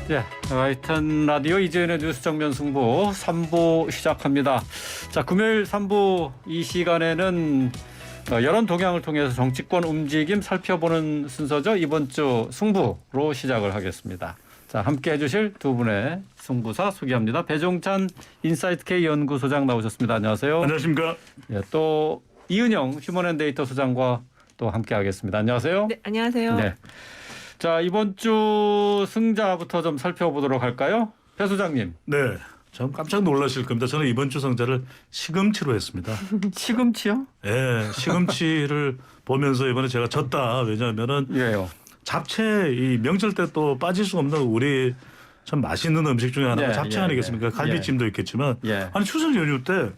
네, 하여튼 라디오 이재현의 뉴스 정면 승부 3부 시작합니다. 자, 금요일 3부 이 시간에는 여론 동향을 통해서 정치권 움직임 살펴보는 순서죠. 이번 주 승부로 시작을 하겠습니다. 자, 함께 해주실 두 분의 승부사 소개합니다. 배종찬 인사이트K 연구소장 나오셨습니다. 안녕하세요. 안녕하십니까. 예, 또 이은영 휴먼앤데이터 소장과 또 함께 하겠습니다. 안녕하세요. 네, 안녕하세요. 네. 자, 이번 주 승자부터 좀 살펴보도록 할까요? 배 소장님. 네, 참 깜짝 놀라실 겁니다. 저는 이번 주 승자를 시금치로 했습니다. 시금치요? 네, 시금치를 보면서 이번에 제가 졌다. 왜냐하면은 예요. 잡채 이 명절 때 또 빠질 수 없는 우리 참 맛있는 음식 중에 하나가 예, 잡채 예, 아니겠습니까? 예. 갈비찜도 있겠지만 예. 아니 추석 연휴 때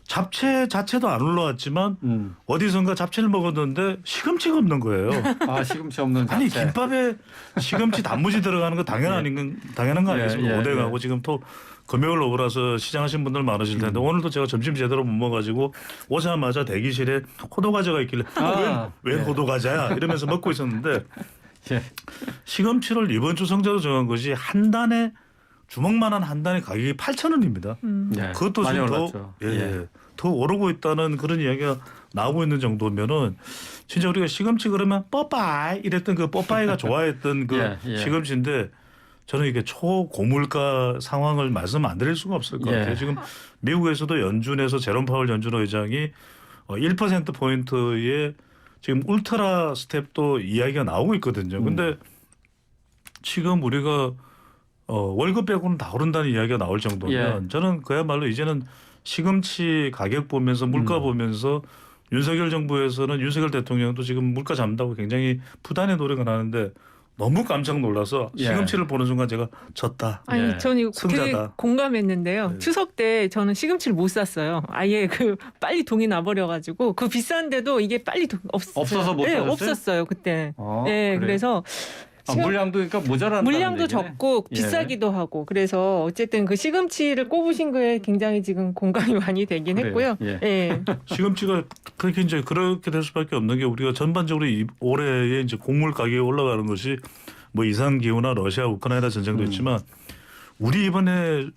잡채 자체도 안 올라왔지만 어디선가 잡채를 먹었는데 시금치가 없는 거예요. 아, 시금치 없는 잡채. 아니 김밥에 시금치 단무지 들어가는 거 당연한 거 아니겠습니까? 예, 예, 오뎅하고 예. 지금 또 금요일 오후라서 시장하신 분들 많으실 텐데 오늘도 제가 점심 제대로 못 먹어가지고 오자마자 대기실에 호두 과자가 있길래 왜 예. 호두 과자야 이러면서 먹고 있었는데 예. 시금치를 이번 주 성적으로 정한 것이 한 단에 주먹만한 한 단의 가격이 8,000원입니다. 예. 그것도 많이 지금 올랐죠. 더 오르고 있다는 그런 이야기가 나오고 있는 정도면은 진짜 우리가 시금치 그러면 뽀빠이 이랬던 그 뽀빠이가 좋아했던 그 예, 예. 시금치인데 저는 이게 초고물가 상황을 말씀 안 드릴 수가 없을 것 예. 같아요. 지금 미국에서도 연준에서 제롬 파월 연준 의장이 1%포인트의 지금 울트라 스텝도 이야기가 나오고 있거든요. 근데 지금 우리가 월급 빼고는 다 오른다는 이야기가 나올 정도면 저는 그야말로 이제는 시금치 가격 보면서 물가 보면서 윤석열 정부에서는 윤석열 대통령도 지금 물가 잡는다고 굉장히 부단히 노력을 하는데 너무 깜짝 놀라서 시금치를 보는 순간 제가 졌다. 아니, 예. 저는 이거 되게 승자다. 공감했는데요. 네. 추석 때 저는 시금치를 못 샀어요. 아예 그 빨리 동이 나버려가지고 그 비싼데도 이게 빨리 없었어요. 없어서 못 네, 사셨어요? 없었어요 그때. 아, 네, 그래요? 그래서 물량도 그러니까 모자란다는 물량도 얘기네. 적고 예. 비싸기도 하고 그래서 어쨌든 그 시금치를 꼽으신 거에 굉장히 지금 공감이 많이 되긴 그래요. 했고요. 예. 예. 시금치가 그렇게 이제 그렇게 될 수밖에 없는 게 우리가 전반적으로 올해에 이제 곡물 가격이 올라가는 것이 뭐 이상 기후나 러시아 우크라이나 전쟁도 있지만 우리 이번에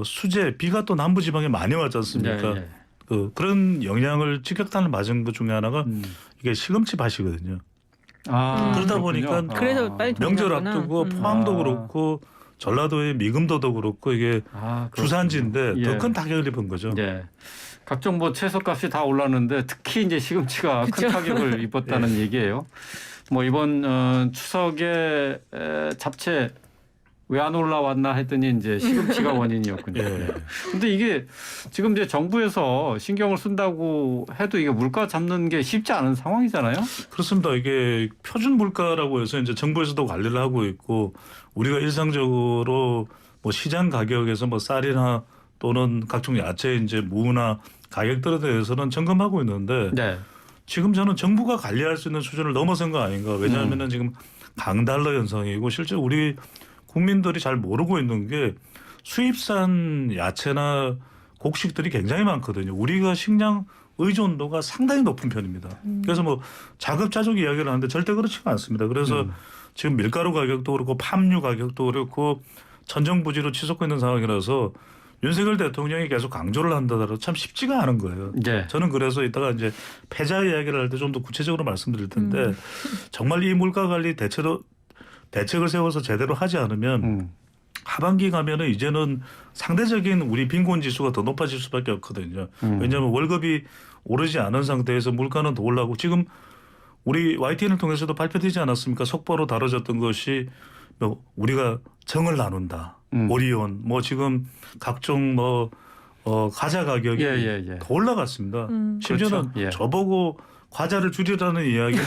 수재 비가 또 남부 지방에 많이 왔지 않습니까? 예, 예. 그런 영향을 직격탄을 맞은 것 중에 하나가 이게 시금치 밭이거든요. 아, 그러다 그렇군요. 보니까 그래서 빨리 명절 동의하구나. 앞두고 포항도 그렇고 전라도의 미금도도 그렇고 이게 아, 주산지인데 예. 더 큰 타격을 입은 거죠. 네. 각종 뭐 채소값이 다 올랐는데 특히 이제 시금치가 큰 그쵸. 타격을 입었다는 얘기예요. 뭐 이번 추석에 잡채 왜 안 올라왔나 했더니 이제 시금치가 원인이었군요. 예. 근데 이게 지금 이제 정부에서 신경을 쓴다고 해도 이게 물가 잡는 게 쉽지 않은 상황이잖아요. 그렇습니다. 이게 표준 물가라고 해서 이제 정부에서도 관리를 하고 있고 우리가 일상적으로 뭐 시장 가격에서 뭐 쌀이나 또는 각종 야채 이제 무나 가격들에 대해서는 점검하고 있는데 네. 지금 저는 정부가 관리할 수 있는 수준을 넘어선 거 아닌가. 왜냐하면은 지금 강달러 현상이고 실제 우리 국민들이 잘 모르고 있는 게 수입산 야채나 곡식들이 굉장히 많거든요. 우리가 식량 의존도가 상당히 높은 편입니다. 그래서 뭐 자급자족 이야기를 하는데 절대 그렇지가 않습니다. 그래서 지금 밀가루 가격도 그렇고 팜유 가격도 그렇고 천정부지로 치솟고 있는 상황이라서 윤석열 대통령이 계속 강조를 한다더라도 참 쉽지가 않은 거예요. 네. 저는 그래서 이따가 이제 패자 이야기를 할 때 좀 더 구체적으로 말씀드릴 텐데 정말 이 물가 관리 대책을 세워서 제대로 하지 않으면 하반기 가면은 이제는 상대적인 우리 빈곤 지수가 더 높아질 수밖에 없거든요. 왜냐하면 월급이 오르지 않은 상태에서 물가는 더 올라가고 지금 우리 YTN을 통해서도 발표되지 않았습니까? 속보로 다뤄졌던 것이 뭐 우리가 정을 나눈다. 오리온 뭐 지금 각종 뭐 과자 가격이 예. 더 올라갔습니다. 심지어는 그렇죠. 예. 저보고 과자를 줄이라는 이야기는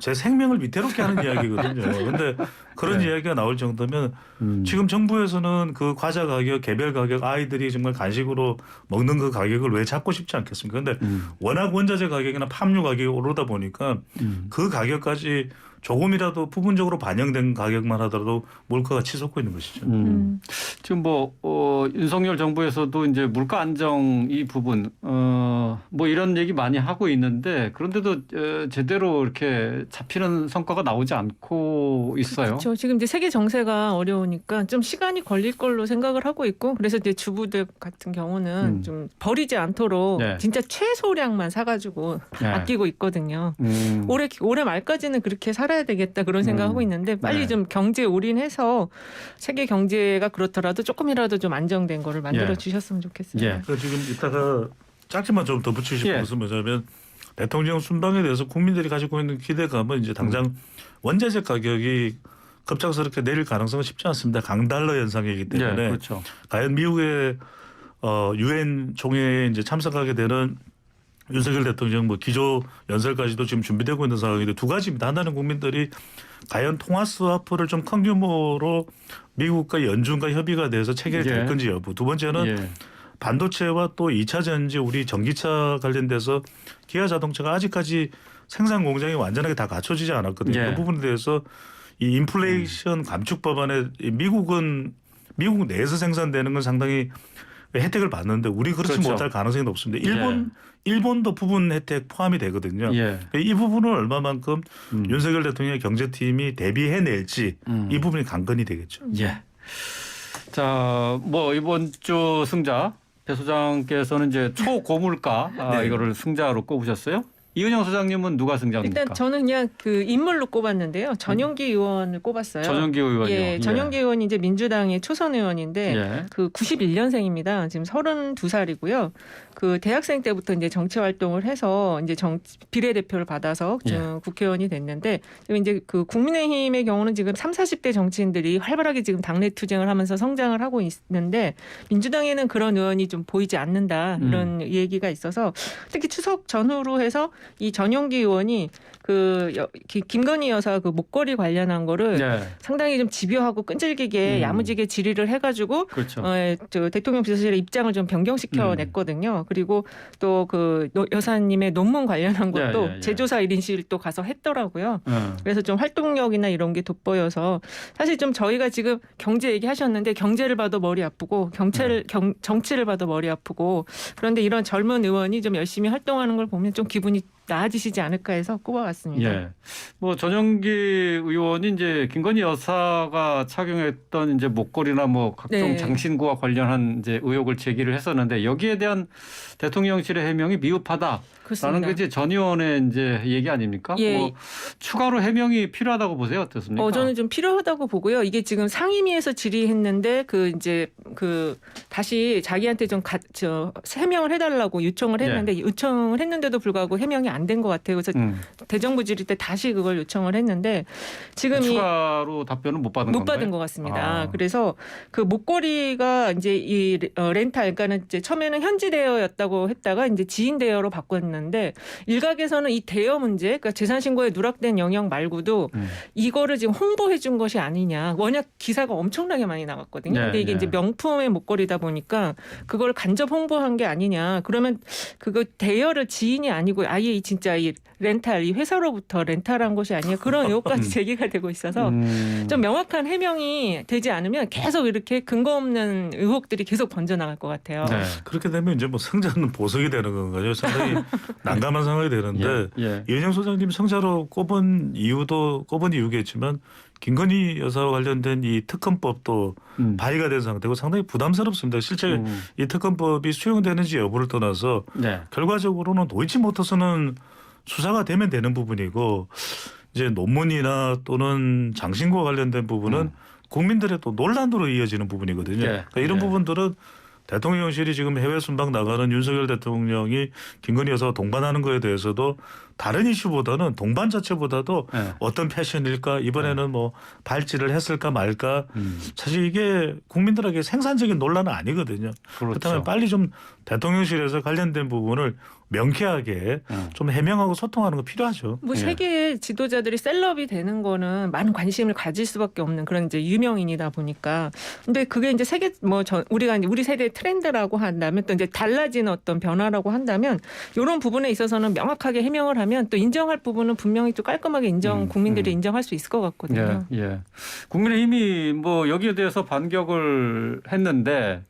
제 생명을 위태롭게 하는 이야기거든요. 그런데 그런 이야기가 나올 정도면 지금 정부에서는 그 과자 가격, 개별 가격, 아이들이 정말 간식으로 먹는 그 가격을 왜 잡고 싶지 않겠습니까? 그런데 워낙 원자재 가격이나 팜유 가격이 오르다 보니까 그 가격까지 조금이라도 부분적으로 반영된 가격만 하더라도 물가가 치솟고 있는 것이죠. 지금 윤석열 정부에서도 이제 물가 안정 이 부분 뭐 이런 얘기 많이 하고 있는데 그런데도 제대로 이렇게 잡히는 성과가 나오지 않고 있어요. 그렇죠. 지금 이제 세계 정세가 어려우니까 좀 시간이 걸릴 걸로 생각을 하고 있고 그래서 이제 주부들 같은 경우는 좀 버리지 않도록 네. 진짜 최소량만 사가지고 네. 아끼고 있거든요. 올해 말까지는 그렇게 살아야 되겠다 그런 생각하고 있는데 빨리 네. 좀 경제에 올인해서 세계 경제가 그렇더라도 조금이라도 좀 안정된 거를 만들어 예. 주셨으면 좋겠습니다. 예. 그러니까 지금 이따가 짧게만 좀 덧붙이고 싶은 예. 것은 뭐냐면 대통령 순방에 대해서 국민들이 가지고 있는 기대감은 이제 당장 원자재 가격이 급작스럽게 내릴 가능성은 쉽지 않습니다. 강달러 현상이기 때문에 네, 그렇죠. 과연 미국의 유엔 총회에 이제 참석하게 되는 윤석열 대통령 뭐 기조 연설까지도 지금 준비되고 있는 상황인데 두 가지입니다. 하나는 국민들이 과연 통화 스와프를 좀 큰 규모로 미국과 연준과 협의가 돼서 체결될 예. 건지 여부. 두 번째는 예. 반도체와 또 2차 전지 우리 전기차 관련돼서 기아 자동차가 아직까지 생산 공장이 완전하게 다 갖춰지지 않았거든요. 예. 그 부분에 대해서 이 인플레이션 감축 법안에 미국 내에서 생산되는 건 상당히 혜택을 받는데 우리 그렇지 그렇죠. 못할 가능성이 높습니다. 일본도 부분 혜택 포함이 되거든요. 예. 이 부분을 얼마만큼 윤석열 대통령의 경제팀이 대비해낼지 이 부분이 관건이 되겠죠. 예. 자, 뭐 이번 주 승자 배 소장께서는 이제 초고물가 네. 이거를 승자로 꼽으셨어요. 이은영 소장님은 누가 승자입니까? 일단 저는 그냥 그 인물로 꼽았는데요. 전용기 의원을 꼽았어요. 전용기 의원이요. 예, 전용기 의원이 이제 민주당의 초선 의원인데 예. 그 91년생입니다. 지금 32살이고요. 그 대학생 때부터 이제 정치 활동을 해서 이제 비례대표를 받아서 예. 국회의원이 됐는데 지금 이제 그 국민의힘의 경우는 지금 30, 40대 정치인들이 활발하게 지금 당내 투쟁을 하면서 성장을 하고 있는데 민주당에는 그런 의원이 좀 보이지 않는다 이런 얘기가 있어서 특히 추석 전후로 해서 이 전용기 의원이 김건희 여사 그 목걸이 관련한 거를 예. 상당히 좀 집요하고 끈질기게 야무지게 질의를 해가지고 그렇죠. 저 대통령 비서실의 입장을 좀 변경시켜 냈거든요. 그리고 또 그 여사님의 논문 관련한 것도 예. 제조사 1인실 또 가서 했더라고요. 예. 그래서 좀 활동력이나 이런 게 돋보여서 사실 좀 저희가 지금 경제 얘기하셨는데 경제를 봐도 머리 아프고 정치를 봐도 머리 아프고 그런데 이런 젊은 의원이 좀 열심히 활동하는 걸 보면 좀 기분이 나아지시지 않을까 해서 꼽아왔습니다. 예. 뭐 전용기 의원이 이제 김건희 여사가 착용했던 이제 목걸이나 뭐 각종 네. 장신구와 관련한 이제 의혹을 제기를 했었는데 여기에 대한 대통령실의 해명이 미흡하다라는 그렇습니다. 게 이제 전 의원의 이제 얘기 아닙니까? 예. 뭐 추가로 해명이 필요하다고 보세요. 어떻습니까? 저는 좀 필요하다고 보고요. 이게 지금 상임위에서 질의했는데 다시 자기한테 좀 해명을 해달라고 요청을 했는데 요청을 했는데도 불구하고 해명이 안 된 것 같아요. 그래서 대정부 질의 때 다시 그걸 요청을 했는데 지금 추가로 답변은 못 받은 못 건가요? 받은 것 같습니다. 아. 그래서 그 목걸이가 이제 이 렌탈, 그러니까는 이제 처음에는 현지 대여였다고 했다가 이제 지인 대여로 바꿨는데 일각에서는 이 대여 문제, 그러니까 재산 신고에 누락된 영역 말고도 이거를 지금 홍보해 준 것이 아니냐. 워낙 기사가 엄청나게 많이 나갔거든요. 근데 이게 이제 명품의 목걸이다 보니까 그걸 간접 홍보한 게 아니냐. 그러면 그거 대여를 지인이 아니고 아예 진짜 이 렌탈, 이 회사로부터 렌탈한 것이 아니냐. 그런 의혹까지 제기가 되고 있어서 좀 명확한 해명이 되지 않으면 계속 이렇게 근거 없는 의혹들이 계속 번져나갈 것 같아요. 네. 그렇게 되면 이제 뭐 승자는 보석이 되는 건가요? 상당히 난감한 상황이 되는데 예. 이은영 소장님 승자로 꼽은 이유겠지만 김건희 여사와 관련된 이 특검법도 발의가 된 상태고 상당히 부담스럽습니다. 실제 이 특검법이 수용되는지 여부를 떠나서 네. 결과적으로는 도이치모터스는 수사가 되면 되는 부분이고 이제 논문이나 또는 장신구와 관련된 부분은 국민들의 또 논란으로 이어지는 부분이거든요. 그러니까 이런 부분들은 대통령실이 지금 해외 순방 나가는 윤석열 대통령이 김건희 여사와 동반하는 거에 대해서도 다른 이슈보다는 동반 자체보다도 어떤 패션일까 이번에는 뭐 발찌를 했을까 말까 사실 이게 국민들에게 생산적인 논란은 아니거든요. 그렇죠. 그렇다면 빨리 좀 대통령실에서 관련된 부분을 명쾌하게 좀 해명하고 소통하는 거 필요하죠. 뭐 세계의 지도자들이 셀럽이 되는 거는 많은 관심을 가질 수밖에 없는 그런 이제 유명인이다 보니까. 근데 그게 이제 우리가 우리 세대의 트렌드라고 한다면 또 이제 달라진 어떤 변화라고 한다면 이런 부분에 있어서는 명확하게 해명을 하면 또 인정할 부분은 분명히 또 깔끔하게 국민들이 인정할 수 있을 것 같거든요. 예, 예. 국민의힘이 뭐 여기에 대해서 반격을 했는데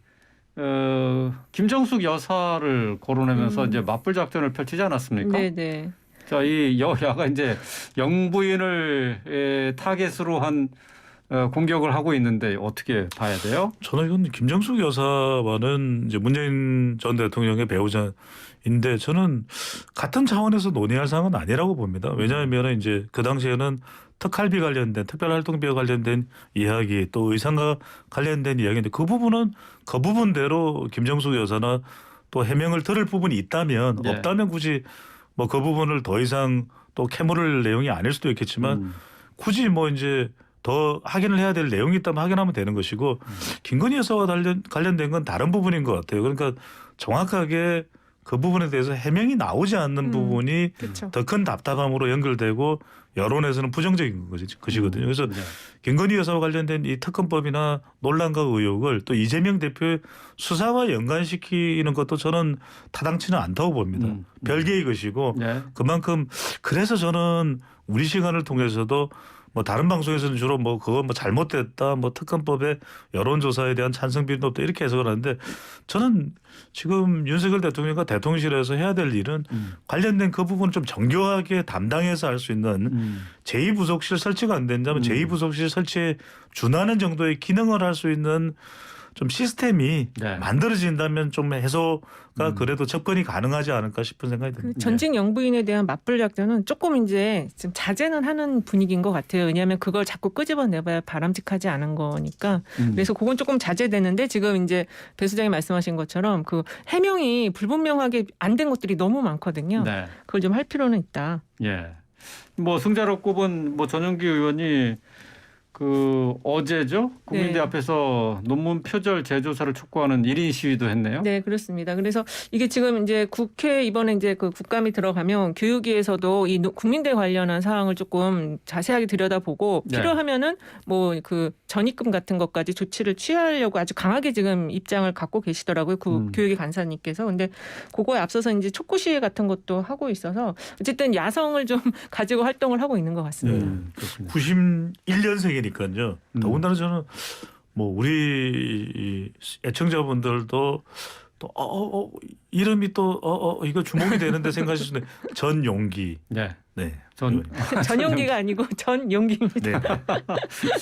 김정숙 여사를 거론하면서 이제 맞불 작전을 펼치지 않았습니까? 네, 네. 자, 이 여야가 이제 영부인을 타겟으로 한 공격을 하고 있는데 어떻게 봐야 돼요? 저는 이건 김정숙 여사와는 이제 문재인 전 대통령의 배우자인데 저는 같은 차원에서 논의할 사항은 아니라고 봅니다. 왜냐하면 이제 그 당시에는 특할비 관련된 특별활동비와 관련된 이야기 또 의상과 관련된 이야기인데 그 부분은 그 부분대로 김정숙 여사나 또 해명을 들을 부분이 있다면 네. 없다면 굳이 뭐 그 부분을 더 이상 또 캐물을 내용이 아닐 수도 있겠지만 굳이 뭐 이제 더 확인을 해야 될 내용이 있다면 확인하면 되는 것이고 김건희 여사와 관련된 건 다른 부분인 것 같아요. 그러니까 정확하게 그 부분에 대해서 해명이 나오지 않는 부분이 그렇죠. 더 큰 답답함으로 연결되고 여론에서는 부정적인 것이거든요. 그래서 김건희 여사와 관련된 이 특검법이나 논란과 의혹을 또 이재명 대표의 수사와 연관시키는 것도 저는 타당치는 않다고 봅니다. 별개의 것이고 네. 그만큼 그래서 저는 우리 시간을 통해서도 뭐 다른 방송에서는 주로 뭐 그거 뭐 잘못됐다 뭐 특검법의 여론조사에 대한 찬성 비율 높다 이렇게 해석을 하는데 저는 지금 윤석열 대통령과 대통령실에서 해야 될 일은 관련된 그 부분을 좀 정교하게 담당해서 할 수 있는 제2부속실 설치가 안 된다면 제2부속실 설치에 준하는 정도의 기능을 할 수 있는 좀 시스템이 네. 만들어진다면 좀 해소가 그래도 접근이 가능하지 않을까 싶은 생각이 듭니다. 전직 영부인에 대한 맞불 작전은 조금 이제 좀 자제는 하는 분위기인 것 같아요. 왜냐하면 그걸 자꾸 끄집어내봐야 바람직하지 않은 거니까. 그래서 그건 조금 자제되는데 지금 이제 배 수장이 말씀하신 것처럼 그 해명이 불분명하게 안 된 것들이 너무 많거든요. 네. 그걸 좀 할 필요는 있다. 예. 뭐 승자로 꼽은 뭐 전용기 의원이 그 어제죠? 국민대 네. 앞에서 논문 표절 재조사를 촉구하는 1인 시위도 했네요. 네, 그렇습니다. 그래서 이게 지금 이제 국회 이번에 이제 그 국감이 들어가면 교육위에서도 이 국민대 관련한 사항을 조금 자세하게 들여다보고 네. 필요하면은 뭐 그 전입금 같은 것까지 조치를 취하려고 아주 강하게 지금 입장을 갖고 계시더라고요. 그 교육위 간사님께서. 근데 그거에 앞서서 이제 촉구 시위 같은 것도 하고 있어서 어쨌든 야성을 좀 가지고 활동을 하고 있는 것 같습니다. 그렇습니다. 91년생이니까요. 더군다나 저는 뭐 우리 이 애청자분들도 또 이름이 또 이거 주목이 되는데 생각하실 수 있는 전용기. 네. 네. 전용기가 아니고 전용기입니다. 네.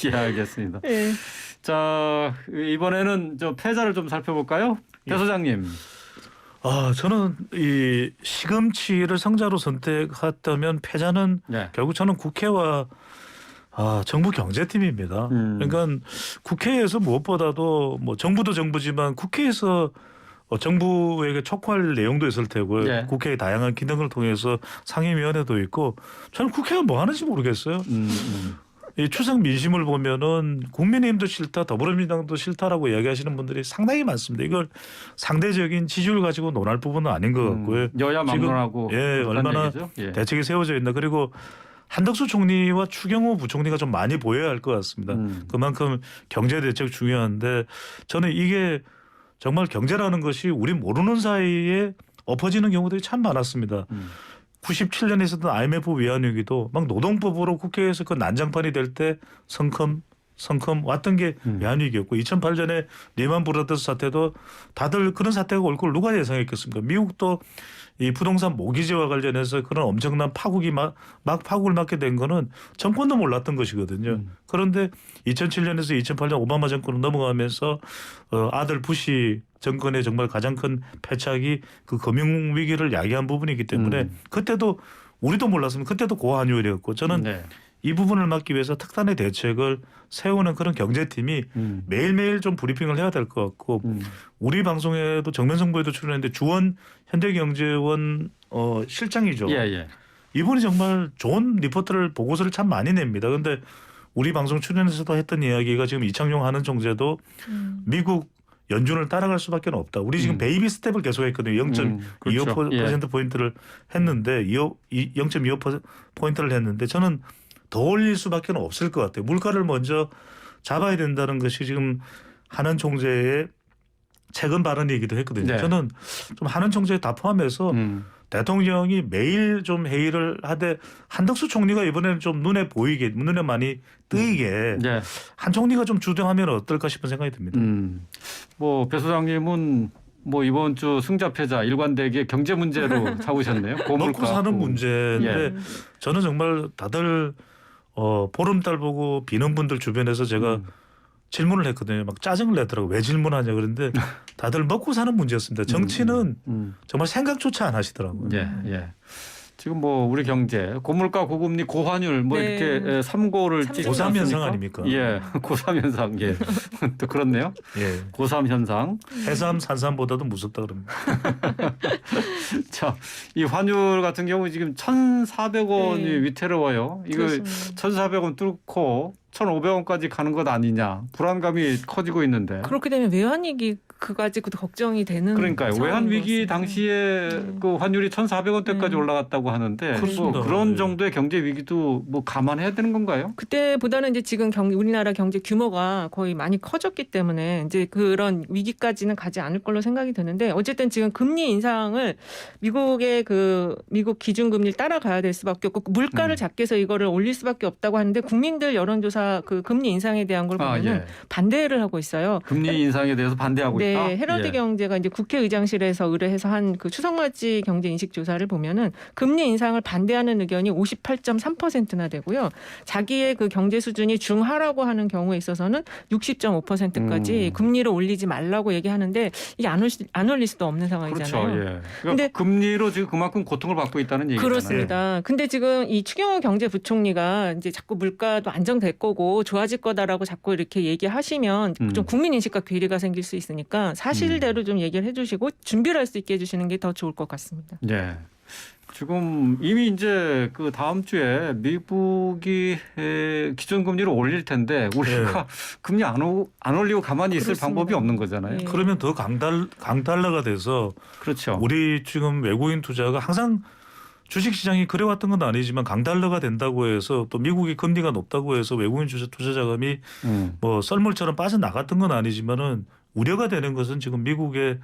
예, 알겠습니다. 네. 자, 이번에는 저 패자를 좀 살펴볼까요? 배 소장님. 저는 이 시금치를 성자로 선택했다면 패자는 네. 결국 저는 국회와 정부 경제팀입니다. 그러니까 국회에서 무엇보다도 뭐 정부도 정부지만 국회에서 정부에게 촉구할 내용도 있을 테고요. 네. 국회의 다양한 기능을 통해서 상임위원회도 있고 저는 국회가 뭐 하는지 모르겠어요. 이 추석 민심을 보면은 국민의힘도 싫다, 더불어민주당도 싫다라고 이야기하시는 분들이 상당히 많습니다. 이걸 상대적인 지지율 가지고 논할 부분은 아닌 것 같고요. 여야 막론하고 얼마나 대책이 세워져 있나. 그리고 한덕수 총리와 추경호 부총리가 좀 많이 보여야 할 것 같습니다. 그만큼 경제 대책 중요한데 저는 이게 정말 경제라는 것이 우리 모르는 사이에 엎어지는 경우들이 참 많았습니다. 97년에 있었던 IMF 외환위기도 막 노동법으로 국회에서 그 난장판이 될 때 성큼 왔던 게 외환위기였고 2008년에 리만 브라더스 사태도 다들 그런 사태가 올 걸 누가 예상했겠습니까? 미국도 이 부동산 모기지와 관련해서 그런 엄청난 파국이 막 파국을 맞게 된 거는 정권도 몰랐던 것이거든요. 그런데 2007년에서 2008년 오바마 정권으로 넘어가면서 아들 부시 정권의 정말 가장 큰 패착이 그 금융 위기를 야기한 부분이기 때문에 그때도 우리도 몰랐으면 그때도 고환율이었고 저는 네. 이 부분을 막기 위해서 특단의 대책을 세우는 그런 경제팀이 매일매일 좀 브리핑을 해야 될 것 같고 우리 방송에도 정면승부에도 출연했는데 주원 현대경제원 실장이죠. 예. 이분이 정말 좋은 리포트를 보고서를 참 많이 냅니다. 그런데 우리 방송 출연에서도 했던 이야기가 지금 이창용 하는 총재도 미국 연준을 따라갈 수밖에 없다. 우리 지금 베이비 스텝을 계속했거든요. 0.25% 포인트를 했는데 0.25%포인트를 했는데 저는 더 올릴 수밖에 없을 것 같아요. 물가를 먼저 잡아야 된다는 것이 지금 하는 총재의 최근 발언이기도 했거든요. 네. 저는 좀 한은 총재 다 포함해서 대통령이 매일 좀 회의를 하되 한덕수 총리가 이번에는 좀 눈에 많이 뜨이게 네. 한 총리가 좀 주도하면 어떨까 싶은 생각이 듭니다. 뭐 배 소장님은 뭐 이번 주 승자패자 일관되게 경제 문제로 잡으셨네요. 먹고 사는 문제인데 예. 저는 정말 다들 보름달 보고 비는 분들 주변에서 제가 질문을 했거든요. 막 짜증을 내더라고요. 왜 질문하냐 그런데 다들 먹고 사는 문제였습니다. 정치는 정말 생각조차 안 하시더라고요. 예, 예. 지금 뭐 우리 경제 고물가 고금리 고환율 뭐 네. 이렇게 삼고를 찍지 고3 현상 않습니까? 아닙니까? 예, 고3 현상. 예. 또 그렇네요. 예. 고3 현상. 해삼 산삼보다도 무섭다 그럽니다. 자, 이 환율 같은 경우 지금 1,400원이 네. 위태로워요. 이거 그렇습니다. 1,400원 뚫고 1,500원까지 가는 것 아니냐. 불안감이 커지고 있는데. 그렇게 되면 외환위기 그까지 걱정이 되는. 그러니까요. 상황인 외환 것 위기 같습니다. 당시에 네. 그 환율이 1,400원대까지 네. 올라갔다고 하는데 그렇습니다. 뭐 그런 네. 정도의 경제 위기도 뭐 감안해야 되는 건가요? 그때보다는 이제 지금 우리나라 경제 규모가 거의 많이 커졌기 때문에 이제 그런 위기까지는 가지 않을 걸로 생각이 드는데 어쨌든 지금 금리 인상을 미국의 미국 기준금리를 따라가야 될 수밖에 없고 물가를 잡기 위해서 이거를 올릴 수밖에 없다고 하는데 국민들 여론조사 그 금리 인상에 대한 걸 보면은 반대를 하고 있어요. 금리 인상에 대해서 반대하고 네, 있다. 헤럴드 예. 경제가 이제 국회의장실에서 의뢰해서 한 그 추석맞이 경제 인식 조사를 보면은 금리 인상을 반대하는 의견이 58.3%나 되고요. 자기의 그 경제 수준이 중하라고 하는 경우에 있어서는 60.5%까지 금리를 올리지 말라고 얘기하는데 이게 안 올릴 수도 없는 상황이잖아요. 그렇죠. 예. 그러니까 근데 금리로 지금 그만큼 고통을 받고 있다는 얘기잖아요. 그렇습니다. 근데 지금 이 추경호 경제부총리가 이제 자꾸 물가도 안정될 거고 좋아질 거다라고 자꾸 이렇게 얘기하시면 좀 국민 인식과 괴리가 생길 수 있으니까 사실대로 좀 얘기를 해주시고 준비를 할 수 있게 해주시는 게 더 좋을 것 같습니다. 예. 지금 이미 이제 그 다음 주에 미국이 기준금리를 올릴 텐데 우리가 금리 안 올리고 가만히 있을 그렇습니다. 방법이 없는 거잖아요. 네. 그러면 더 강달러가 돼서 그렇죠. 우리 지금 외국인 투자가 항상 주식시장이 그래왔던 건 아니지만 강달러가 된다고 해서 또 미국이 금리가 높다고 해서 외국인 투자 자금이 뭐 썰물처럼 빠져나갔던 건 아니지만은 우려가 되는 것은 지금 미국의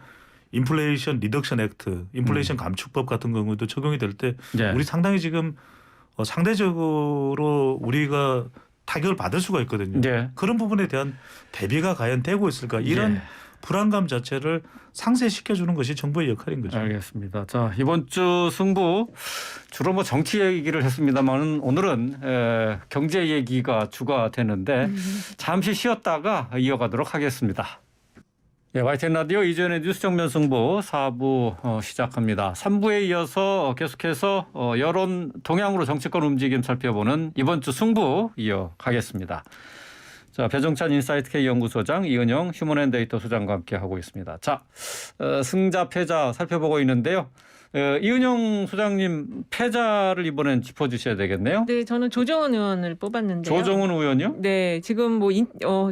인플레이션 리덕션 액트, 인플레이션 감축법 같은 경우도 적용이 될 때 예. 우리 상당히 지금 상대적으로 우리가 타격을 받을 수가 있거든요. 예. 그런 부분에 대한 대비가 과연 되고 있을까? 이런 예. 불안감 자체를 상쇄시켜주는 것이 정부의 역할인 거죠. 알겠습니다. 자, 이번 주 승부 주로 뭐 정치 얘기를 했습니다만 오늘은 경제 얘기가 주가 되는데 잠시 쉬었다가 이어가도록 하겠습니다. 예, YTN 라디오 이재현의 뉴스 정면 승부 4부 시작합니다. 3부에 이어서 계속해서 여론 동향으로 정치권 움직임 살펴보는 이번 주 승부 이어가겠습니다. 자, 배종찬 인사이트K 연구소장, 이은영 휴먼앤데이터 소장과 함께하고 있습니다. 자, 승자 패자 살펴보고 있는데요. 이은영 소장님 패자를 이번엔 짚어주셔야 되겠네요. 네, 저는 조정은 의원을 뽑았는데요. 조정은 의원이요? 네, 지금 뭐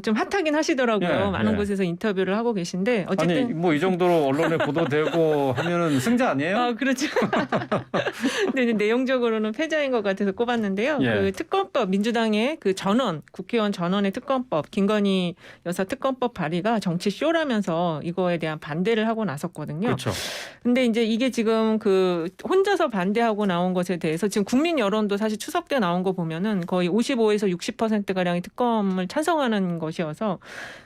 좀 핫하긴 하시더라고요. 예, 많은 예. 곳에서 인터뷰를 하고 계신데 어쨌든 아니 뭐 이 정도로 언론에 보도되고 하면은 승자 아니에요? 아, 그렇죠. 네, 내용적으로는 패자인 것 같아서 꼽았는데요. 예. 그 특검법 민주당의 그 국회의원 전원의 특검법 김건희 여사 특검법 발의가 정치 쇼라면서 이거에 대한 반대를 하고 나섰거든요. 그렇죠. 근데 이제 이게 지금 그 혼자서 반대하고 나온 것에 대해서 지금 국민 여론도 사실 추석 때 나온 거 보면은 거의 55에서 60%가량이 특검을 찬성하는 것이어서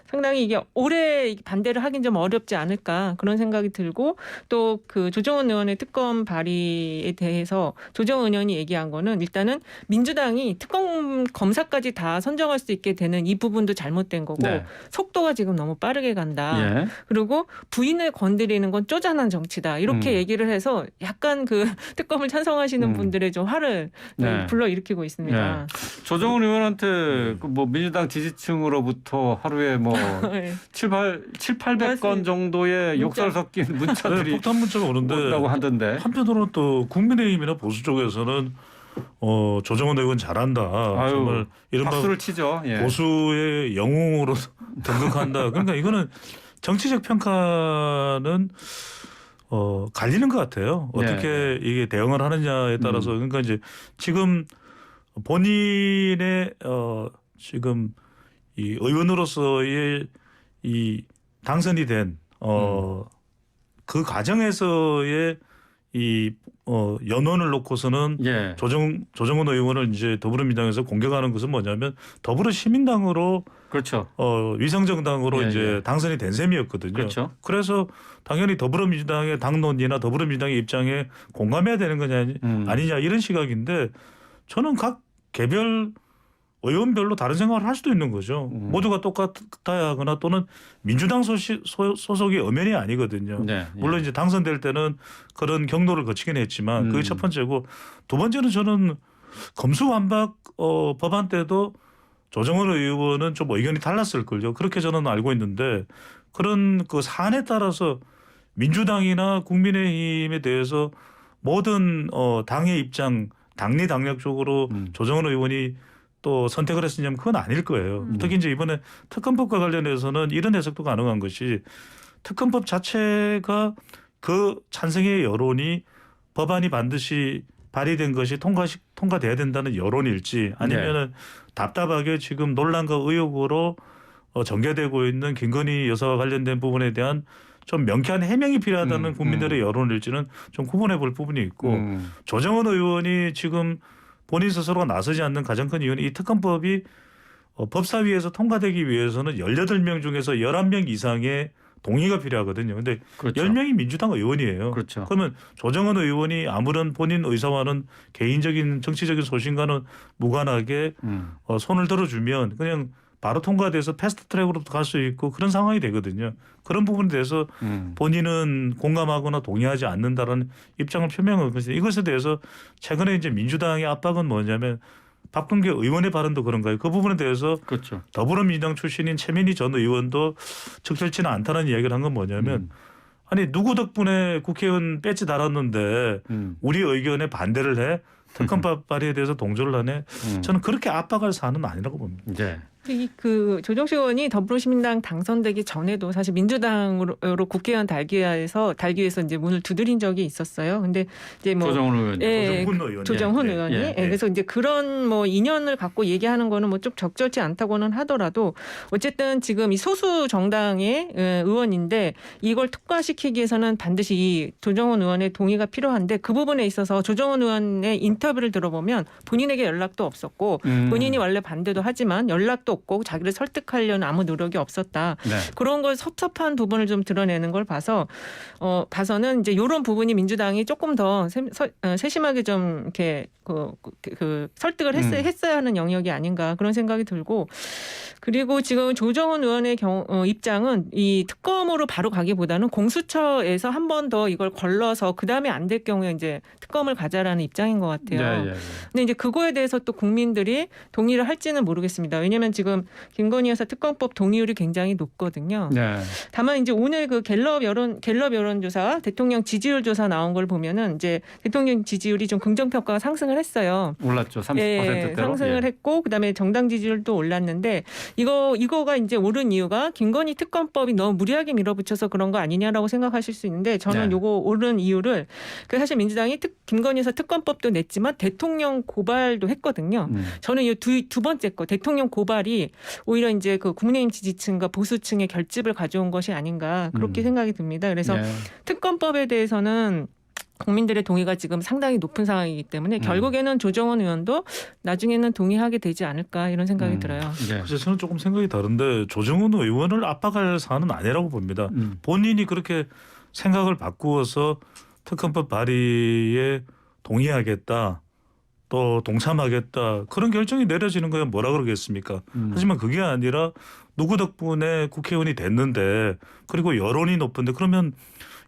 상당히 이게 올해 반대를 하긴 좀 어렵지 않을까 그런 생각이 들고 또 그 조정은 의원의 특검 발의에 대해서 조정은 의원이 얘기한 거는 일단은 민주당이 특검 검사까지 다 선정할 수 있게 되는 이 부분도 잘못된 거고 네. 속도가 지금 너무 빠르게 간다. 예. 그리고 부인을 건드리는 건 쪼잔한 정치다. 이렇게 얘기를 해서 약간 그 특검을 찬성하시는 분들의 좀 화를 네. 불러일으키고 있습니다. 조정은 의원한테 그 뭐 민주당 지지층으로부터 하루에 뭐 네. 700건 맞습니다. 정도의 문자. 욕설 섞인 네, 문자들이 폭탄 문자가 오는데 온다고 하던데. 한편으로는 또 국민의힘이나 보수 쪽에서는 조정원 의원 잘한다. 아유, 정말 이른바 박수를 치죠. 예. 보수의 영웅으로 등극한다. 그러니까 이거는 정치적 평가는 갈리는 것 같아요. 어떻게 이게 대응을 하느냐에 따라서 그러니까 이제 지금 본인의 지금 이 의원으로서의 이 당선이 된 그 과정에서의 이 연원을 놓고서는 예. 조정훈 의원을 이제 더불어민주당에서 공격하는 것은 뭐냐면 더불어시민당으로 그렇죠. 위성정당으로 예, 이제 예. 당선이 된 셈이었거든요. 그렇죠. 그래서 당연히 더불어민주당의 당론이나 더불어민주당의 입장에 공감해야 되는 거냐 아니냐 이런 시각인데 저는 각 개별 의원별로 다른 생각을 할 수도 있는 거죠. 모두가 똑같아야 하거나 또는 민주당 소속이 엄연히 아니거든요. 네, 물론 이제 당선될 때는 그런 경로를 거치긴 했지만 그게 첫 번째고 두 번째는 저는 검수완박 법안 때도 조정훈 의원은 좀 의견이 달랐을 걸요. 그렇게 저는 알고 있는데 그런 그 사안에 따라서 민주당이나 국민의힘에 대해서 모든 당의 입장 당리 당략적으로 조정훈 의원이 또 선택을 했으냐면 그건 아닐 거예요. 특히 이제 이번에 특검법과 관련해서는 이런 해석도 가능한 것이 특검법 자체가 그 찬성의 여론이 법안이 반드시 발의된 것이 통과돼야 된다는 여론일지 아니면은 답답하게 지금 논란과 의혹으로 전개되고 있는 김건희 여사와 관련된 부분에 대한 좀 명쾌한 해명이 필요하다는 국민들의 여론일지는 좀 구분해 볼 부분이 있고 조정훈 의원이 지금 본인 스스로가 나서지 않는 가장 큰 이유는 이 특검법이 법사위에서 통과되기 위해서는 18명 중에서 11명 이상의 동의가 필요하거든요. 근데 그렇죠. 10명이 민주당 의원이에요. 그렇죠. 그러면 조정훈 의원이 아무런 본인 의사와는 개인적인 정치적인 소신과는 무관하게 손을 들어주면 그냥 바로 통과돼서 패스트 트랙으로 갈 수 있고 그런 상황이 되거든요. 그런 부분에 대해서 본인은 공감하거나 동의하지 않는다라는 입장을 표명한 것이 이것에 대해서 최근에 이제 민주당의 압박은 뭐냐면 박범계 의원의 발언도 그런가요? 그 부분에 대해서 그렇죠. 더불어민주당 출신인 최민희 전 의원도 적절치는 않다는 이야기를 한 건 뭐냐면 아니 누구 덕분에 국회의원 배지 달았는데 우리 의견에 반대를 해? 특검법 발의에 대해서 동조를 하네? 저는 그렇게 압박할 사안은 아니라고 봅니다. 네. 그 조정식 의원이 더불어시민당 당선되기 전에도 사실 민주당으로 국회의원 달기 위해서 이제 문을 두드린 적이 있었어요. 근데 이제 뭐 조정훈 의원. 조정훈 의원이 그래서 이제 그런 뭐 인연을 갖고 얘기하는 거는 뭐 좀 적절치 않다고는 하더라도 어쨌든 지금 이 소수 정당의 의원인데 이걸 특화시키기 위해서는 반드시 이 조정훈 의원의 동의가 필요한데 그 부분에 있어서 조정훈 의원의 인터뷰를 들어보면 본인에게 연락도 없었고 본인이 원래 반대도 하지만 연락도 없고 자기를 설득하려는 아무 노력이 없었다. 네. 그런 걸 섭섭한 부분을 좀 드러내는 걸 봐서는 이제 이런 부분이 민주당이 조금 더 세심하게 좀 이렇게 그 설득을 했어야 하는 영역이 아닌가 그런 생각이 들고 그리고 지금 조정훈 의원의 입장은 이 특검으로 바로 가기보다는 공수처에서 한 번 더 이걸 걸러서 그 다음에 안 될 경우에 이제 특검을 가자라는 입장인 것 같아요. 네. 근데 이제 그거에 대해서 또 국민들이 동의를 할지는 모르겠습니다. 왜냐하면 지금 김건희 여사 특검법 동의율이 굉장히 높거든요. 네. 다만 이제 오늘 그 갤럽 여론조사 대통령 지지율 조사 나온 걸 보면은 이제 대통령 지지율이 좀 긍정평가가 상승을 했어요. 올랐죠. 30%대로. 예, 상승을 했고 그다음에 정당 지지율도 올랐는데 이거가 이제 오른 이유가 김건희 특검법이 너무 무리하게 밀어붙여서 그런 거 아니냐라고 생각하실 수 있는데 저는 요거 오른 이유를 사실 민주당이 김건희 여사 특검법도 냈지만 대통령 고발도 했거든요. 저는 이 두 번째 거 대통령 고발이 오히려 이제 그 국민의힘 지지층과 보수층의 결집을 가져온 것이 아닌가 그렇게 생각이 듭니다. 그래서 특검법에 대해서는 국민들의 동의가 지금 상당히 높은 상황이기 때문에 결국에는 조정훈 의원도 나중에는 동의하게 되지 않을까 이런 생각이 들어요. 그래서 저는 조금 생각이 다른데 조정훈 의원을 압박할 사안은 아니라고 봅니다. 본인이 그렇게 생각을 바꾸어서 특검법 발의에 동의하겠다. 또 동참하겠다. 그런 결정이 내려지는 거야 뭐라 그러겠습니까? 하지만 그게 아니라 누구 덕분에 국회의원이 됐는데 그리고 여론이 높은데 그러면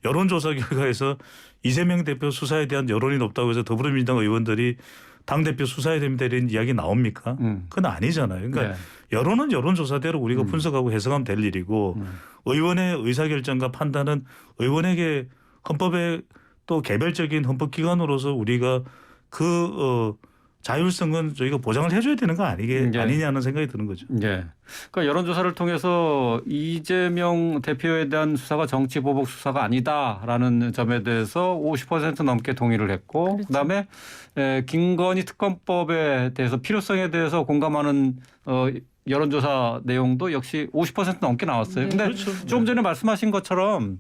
여론조사 결과에서 이재명 대표 수사에 대한 여론이 높다고 해서 더불어민주당 의원들이 당대표 수사해야 됩니다 이런 이야기 나옵니까? 그건 아니잖아요. 그러니까 여론은 여론조사대로 우리가 분석하고 해석하면 될 일이고 의원의 의사결정과 판단은 의원에게 헌법에 또 개별적인 헌법기관으로서 우리가 자율성은 저희가 보장을 해줘야 되는 거 아니냐는 생각이 드는 거죠. 네. 그러니까 여론조사를 통해서 이재명 대표에 대한 수사가 정치보복 수사가 아니다라는 점에 대해서 50% 넘게 동의를 했고 그렇죠. 그다음에 김건희 특검법에 대해서 필요성에 대해서 공감하는 여론조사 내용도 역시 50% 넘게 나왔어요. 네. 근데 그렇죠. 조금 전에 말씀하신 것처럼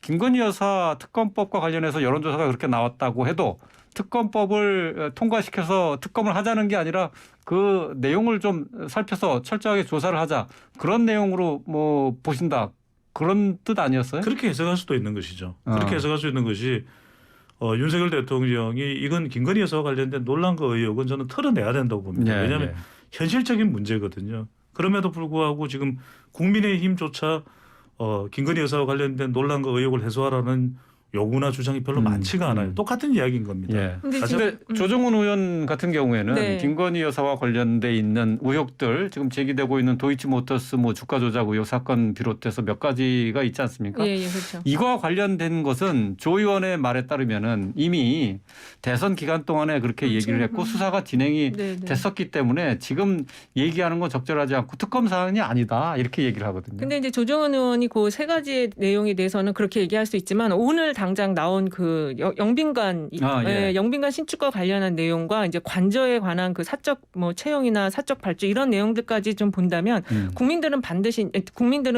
김건희 여사 특검법과 관련해서 여론조사가 그렇게 나왔다고 해도 특검법을 통과시켜서 특검을 하자는 게 아니라 그 내용을 좀 살펴서 철저하게 조사를 하자. 그런 내용으로 뭐 보신다. 그런 뜻 아니었어요? 그렇게 해석할 수도 있는 것이죠. 어. 그렇게 해석할 수 있는 것이 윤석열 대통령이 이건 김건희 여사와 관련된 논란과 의혹은 저는 털어내야 된다고 봅니다. 예, 왜냐하면 예. 현실적인 문제거든요. 그럼에도 불구하고 지금 국민의힘조차 김건희 여사와 관련된 논란과 의혹을 해소하라는 요구나 주장이 별로 많지가 않아요. 똑같은 이야기인 겁니다. 예. 근데 근데 조정훈 의원 같은 경우에는 네. 김건희 여사와 관련돼 있는 의혹들 지금 제기되고 있는 도이치모터스 뭐 주가 조작 의혹 사건 비롯해서 몇 가지가 있지 않습니까? 예, 그렇죠. 이거와 관련된 것은 조 의원의 말에 따르면은 이미 대선 기간 동안에 그렇게 그렇죠. 얘기를 했고 수사가 진행이 네, 네. 됐었기 때문에 지금 얘기하는 건 적절하지 않고 특검 사안이 아니다 이렇게 얘기를 하거든요. 근데 이제 조정은 의원이 그 세 가지의 내용에 대해서는 그렇게 얘기할 수 있지만 오늘 당장 나온 그 영빈관 예. 영빈관 신축과 관련한 내용과 이제 관저에 관한 그 사적 뭐 채용이나 사적 발주 이런 내용들까지 좀 본다면 국민들은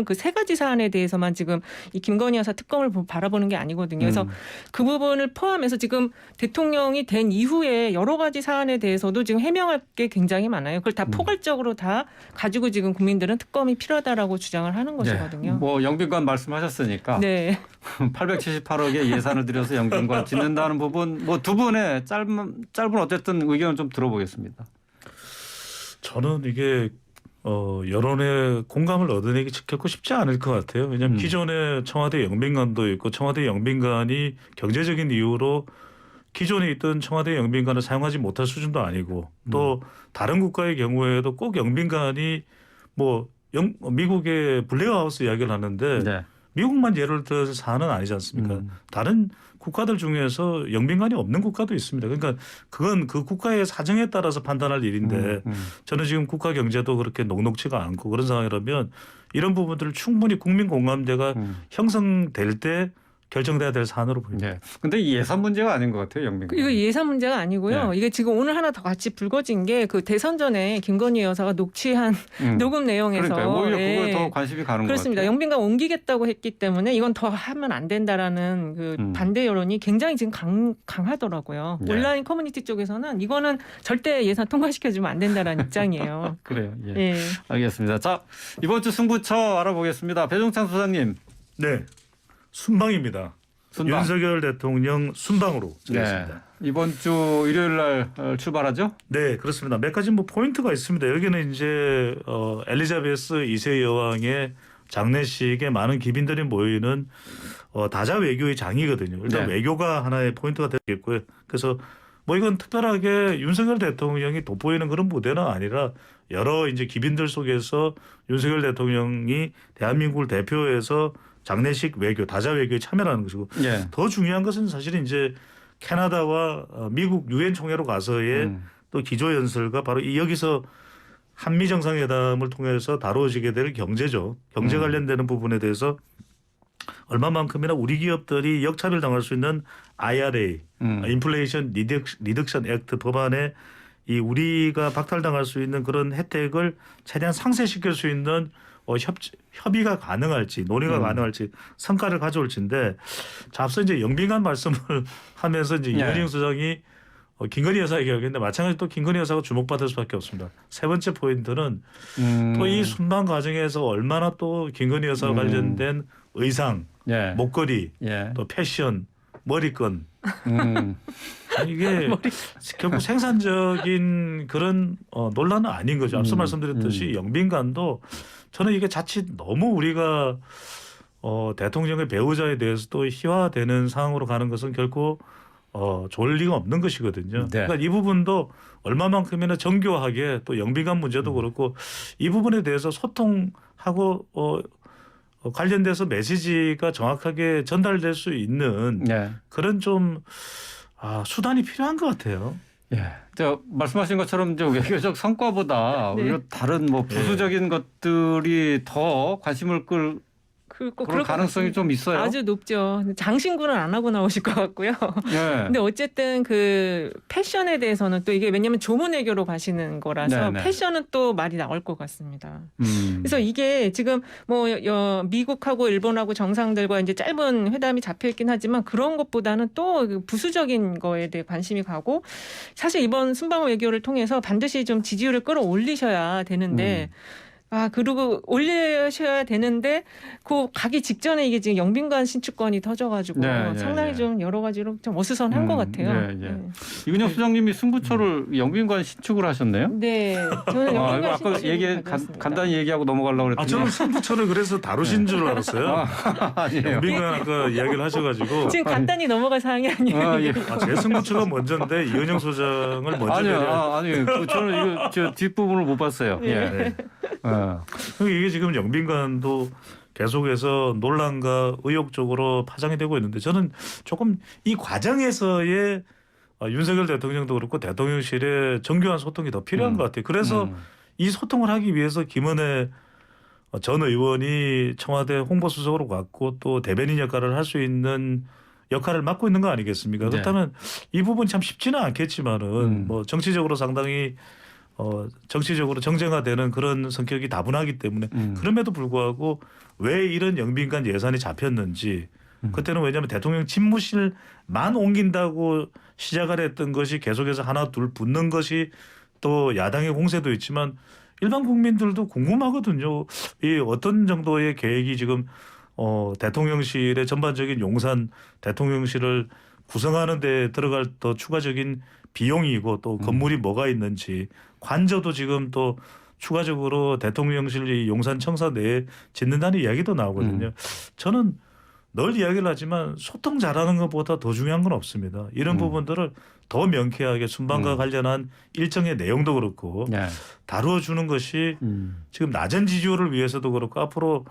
그 세 가지 사안에 대해서만 지금 이 김건희 여사 특검을 바라보는 게 아니거든요. 그래서 그 부분을 포함해서 지금 대통령이 된 이후에 여러 가지 사안에 대해서도 지금 해명할 게 굉장히 많아요. 그걸 다 포괄적으로 다 가지고 지금 국민들은 특검이 필요하다라고 주장을 하는 것이거든요. 뭐 영빈관 말씀하셨으니까 네. 878억의 예산을 들여서 영빈관 짓는다는 부분 뭐 두 분의 짧은 어쨌든 의견을 좀 들어보겠습니다. 저는 이게 여론의 공감을 얻어내기 결코 쉽지 않을 것 같아요. 왜냐하면 기존에 청와대 영빈관도 있고 청와대 영빈관이 경제적인 이유로 기존에 있던 청와대 영빈관을 사용하지 못할 수준도 아니고 또 다른 국가의 경우에도 꼭 영빈관이 뭐 미국의 블레어하우스 이야기를 하는데 네. 미국만 예를 들어서 사안은 아니지 않습니까? 다른 국가들 중에서 영빈관이 없는 국가도 있습니다. 그러니까 그건 그 국가의 사정에 따라서 판단할 일인데 저는 지금 국가 경제도 그렇게 녹록치가 않고 그런 상황이라면 이런 부분들을 충분히 국민 공감대가 형성될 때 결정돼야 될 사안으로 보입니다. 네. 근데 이 예산 문제가 아닌 것 같아요, 영빈관. 이거 예산 문제가 아니고요. 네. 이게 지금 오늘 하나 더 같이 불거진 게 그 대선 전에 김건희 여사가 녹취한 녹음 내용에서 그러니까 오히려 그거에 예. 더 관심이 가는 것 그렇습니다. 같아요. 영빈관 옮기겠다고 했기 때문에 이건 더 하면 안 된다라는 그 반대 여론이 굉장히 지금 강하더라고요. 예. 온라인 커뮤니티 쪽에서는 이거는 절대 예산 통과시켜주면 안 된다라는 입장이에요. 그래요. 예. 예. 알겠습니다. 자, 이번 주 승부처 알아보겠습니다. 배종찬 소장님. 네. 순방입니다. 순방. 윤석열 대통령 순방으로 네. 정했습니다. 이번 주 일요일 날 출발하죠? 네, 그렇습니다. 몇 가지 뭐 포인트가 있습니다. 여기는 이제 엘리자베스 2세 여왕의 장례식에 많은 기빈들이 모이는 다자 외교의 장이거든요. 일단 네. 외교가 하나의 포인트가 되겠고요. 그래서 뭐 이건 특별하게 윤석열 대통령이 돋보이는 그런 무대는 아니라 여러 이제 기빈들 속에서 윤석열 대통령이 대한민국을 대표해서 장례식 외교, 다자 외교에 참여하는 것이고 예. 더 중요한 것은 사실은 이제 캐나다와 미국 유엔 총회로 가서의 또 기조 연설과 바로 여기서 한미 정상회담을 통해서 다루어지게 될 경제죠. 경제 관련되는 부분에 대해서 얼마만큼이나 우리 기업들이 역차별 당할 수 있는 IRA, 인플레이션 리덕션 액트 법안에 이 우리가 박탈당할 수 있는 그런 혜택을 최대한 상쇄시킬 수 있는 협의가 가능할지 논의가 가능할지 성과를 가져올지인데 자, 앞서 이제 영빈관 말씀을 하면서 이제 이현영 소장이 김건희 여사 얘기하겠는데 마찬가지로 또 김건희 여사가 주목받을 수밖에 없습니다. 세 번째 포인트는 또 이 순방 과정에서 얼마나 또 김건희 여사와 관련된 의상, 예. 목걸이, 예. 또 패션, 머리끈 이게 결국 생산적인 그런 논란은 아닌 거죠. 앞서 말씀드렸듯이 영빈관도 저는 이게 자칫 너무 우리가 대통령의 배우자에 대해서도 희화되는 상황으로 가는 것은 결코 좋을 리가 없는 것이거든요. 네. 그러니까 이 부분도 얼마만큼이나 정교하게 또 영빈관 문제도 그렇고 이 부분에 대해서 소통하고 관련돼서 메시지가 정확하게 전달될 수 있는 예. 그런 좀 수단이 필요한 것 같아요. 예. 말씀하신 것처럼 이제 외교적 성과보다 네. 오히려 다른 뭐 부수적인 것들이 더 관심을 그럴 가능성이 좀 있어요. 아주 높죠. 장신구는 안 하고 나오실 것 같고요. 예. 근데 어쨌든 그 패션에 대해서는 또 이게 왜냐하면 조문외교로 가시는 거라서 네네. 패션은 또 말이 나올 것 같습니다. 음. 그래서 이게 지금 뭐 미국하고 일본하고 정상들과 이제 짧은 회담이 잡혀 있긴 하지만 그런 것보다는 또 부수적인 거에 대해 관심이 가고 사실 이번 순방 외교를 통해서 반드시 좀 지지율을 끌어올리셔야 되는데 그리고 올리셔야 되는데 그 가기 직전에 이게 지금 영빈관 신축건이 터져가지고 네, 상당히 네. 좀 여러 가지로 좀 어수선한 것 같아요. 예. 이근영 수장님이 승부처를 영빈관 신축을 하셨네요. 네, 저는 영빈관 이거 아까 신축을 간단히 얘기하고 넘어가려고 그랬더니 저는 승부처를 그래서 다루신 줄 알았어요. 아니에요. 영빈관 아까 이야기를 하셔가지고 지금 간단히 넘어갈 사항이 아니에요. 예. 제 승부처가 먼저인데 이은영 소장을 먼저 아니요. 저는 이거 저 뒷부분을 못 봤어요. 예. 네. 예. 이게 지금 영빈관도 계속해서 논란과 의혹 쪽으로 파장이 되고 있는데 저는 조금 이 과정에서의 윤석열 대통령도 그렇고 대통령실의 정교한 소통이 더 필요한 것 같아요. 그래서 이 소통을 하기 위해서 김은혜 전 의원이 청와대 홍보수석으로 갔고 또 대변인 역할을 할 수 있는 역할을 맡고 있는 거 아니겠습니까? 네. 그렇다면 이 부분 참 쉽지는 않겠지만은 뭐 정치적으로 상당히 정치적으로 정쟁화되는 그런 성격이 다분하기 때문에 그럼에도 불구하고 왜 이런 영빈관 예산이 잡혔는지 그때는 왜냐하면 대통령 집무실만 옮긴다고 시작을 했던 것이 계속해서 하나 둘 붙는 것이 또 야당의 공세도 있지만 일반 국민들도 궁금하거든요. 이 어떤 정도의 계획이 지금 대통령실의 전반적인 용산 대통령실을 구성하는 데 들어갈 더 추가적인 비용이고 또 건물이 뭐가 있는지 관저도 지금 또 추가적으로 대통령실 이 용산 청사 내에 짓는다는 이야기도 나오거든요. 저는 늘 이야기를 하지만 소통 잘하는 것보다 더 중요한 건 없습니다. 이런 부분들을 더 명쾌하게 순방과 관련한 일정의 내용도 그렇고 네. 다루어주는 것이 지금 낮은 지지율을 위해서도 그렇고 앞으로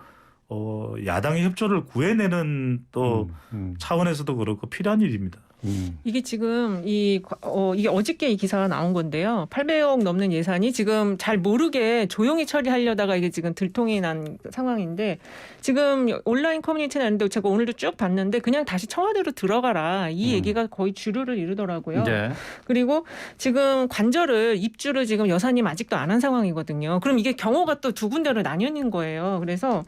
야당의 협조를 구해내는 또 차원에서도 그렇고 필요한 일입니다. 이게 지금 이게 어저께 이 기사가 나온 건데요. 800억 넘는 예산이 지금 잘 모르게 조용히 처리하려다가 이게 지금 들통이 난 상황인데 지금 온라인 커뮤니티는 아닌데 제가 오늘도 쭉 봤는데 그냥 다시 청와대로 들어가라 이 얘기가 거의 주류를 이루더라고요. 네. 그리고 지금 입주를 지금 여사님 아직도 안 한 상황이거든요. 그럼 이게 경호가 또 두 군데로 나뉘는 거예요. 그래서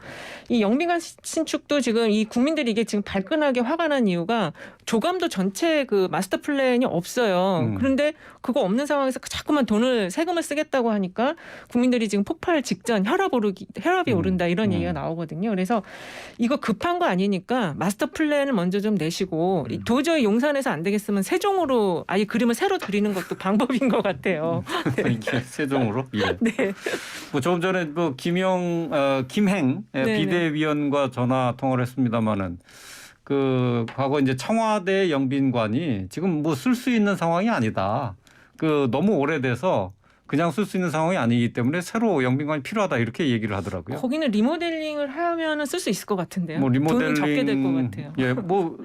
이 영빈관 신축도 지금 이 국민들이 이게 지금 발끈하게 화가 난 이유가 조감도 전체 그 마스터 플랜이 없어요. 그런데 그거 없는 상황에서 자꾸만 세금을 쓰겠다고 하니까 국민들이 지금 폭발 직전 혈압이 오른다 이런 얘기가 나오거든요. 그래서 이거 급한 거 아니니까 마스터 플랜을 먼저 좀 내시고 도저히 용산에서 안 되겠으면 세종으로 아예 그림을 새로 그리는 것도 방법인 것 같아요. 이게 세종으로. 예. 네. 뭐 조금 전에 뭐 김행 비대위원과 전화 통화를 했습니다마는 그 과거 이제 청와대 영빈관이 지금 뭐 쓸 수 있는 상황이 아니다. 그 너무 오래돼서 그냥 쓸 수 있는 상황이 아니기 때문에 새로 영빈관이 필요하다 이렇게 얘기를 하더라고요. 거기는 리모델링을 하면은 쓸 수 있을 것 같은데요. 뭐 리모델링 돈은 적게 될 것 같아요. 예, 뭐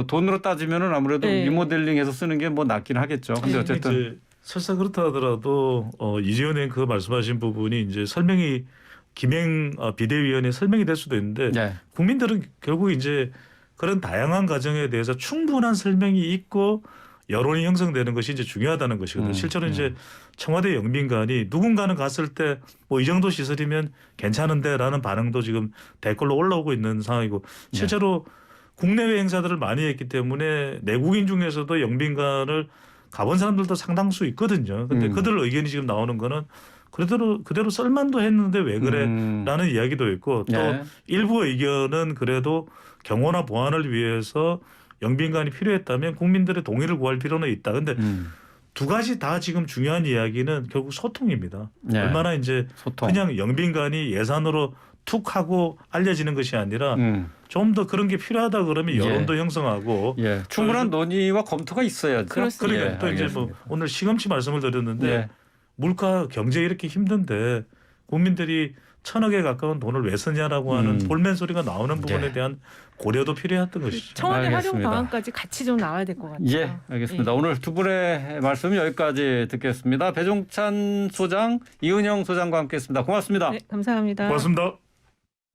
돈으로 따지면은 아무래도 네. 리모델링해서 쓰는 게 뭐 낫긴 하겠죠. 근데 어쨌든 이제 설사 그렇다 하더라도 이재현 의원 그 말씀하신 부분이 이제 설명이 김행 비대위원회 설명이 될 수도 있는데 네. 국민들은 결국 이제 그런 다양한 과정에 대해서 충분한 설명이 있고 여론이 형성되는 것이 이제 중요하다는 것이거든요. 실제로 이제 청와대 영빈관이 누군가는 갔을 때 뭐 이 정도 시설이면 괜찮은데라는 반응도 지금 댓글로 올라오고 있는 상황이고 실제로 국내외 행사들을 많이 했기 때문에 내국인 중에서도 영빈관을 가본 사람들도 상당수 있거든요. 근데 그들 의견이 지금 나오는 거는 그대로 썰만도 했는데 왜 그래라는 이야기도 있고 또 네. 일부 의견은 그래도 경호나 보안을 위해서 영빈관이 필요했다면 국민들의 동의를 구할 필요는 있다. 근데 두 가지 다 지금 중요한 이야기는 결국 소통입니다. 네. 얼마나 이제 소통. 그냥 영빈관이 예산으로 툭 하고 알려지는 것이 아니라 좀 더 그런 게 필요하다 그러면 여론도 형성하고 충분한 논의와 검토가 있어야죠. 그렇습니다. 그러니까 또 이제 뭐 오늘 시금치 말씀을 드렸는데 물가 경제 이렇게 힘든데 국민들이 1,000억에 가까운 돈을 왜 쓰냐라고 하는 볼멘 소리가 나오는 부분에 대한 고려도 필요했던 것이죠. 청와대 활용 알겠습니다. 방안까지 같이 좀 나와야 될 것 같아요. 예, 알겠습니다. 오늘 두 분의 말씀 여기까지 듣겠습니다. 배종찬 소장, 이은영 소장과 함께했습니다. 고맙습니다. 네, 감사합니다. 고맙습니다.